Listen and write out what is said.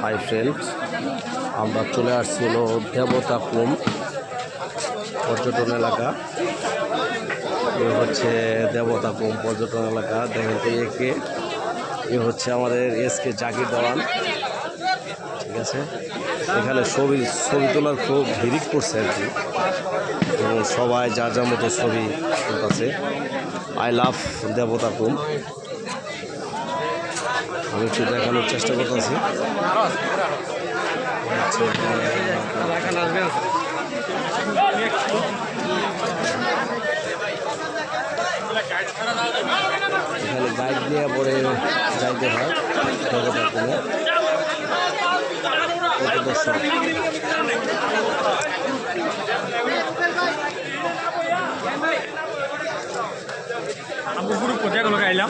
Hi friends, আমরা চলে আসছি হলো দেবতাকুম পর্যটন এলাকা। এ হচ্ছে দেবতাকুম পর্যটন এলাকা। দেখেন তো এ হচ্ছে আমাদের এসকে জাকির দেওয়ান। ঠিক আছে, এখানে ছবি তোলার খুব ভিড় করছে আর কি, এবং সবাই যার যার মতো ছবি তুলতেছে। আই লাভ দেবতাকুম। আমি একটু দেখানোর চেষ্টা করতেছি। এখানে গাইড নিয়ে পরে যাইতে হয় দেবতাকুমে। কত দর্শক! আমরা পুরো কোথায় গাইলাম।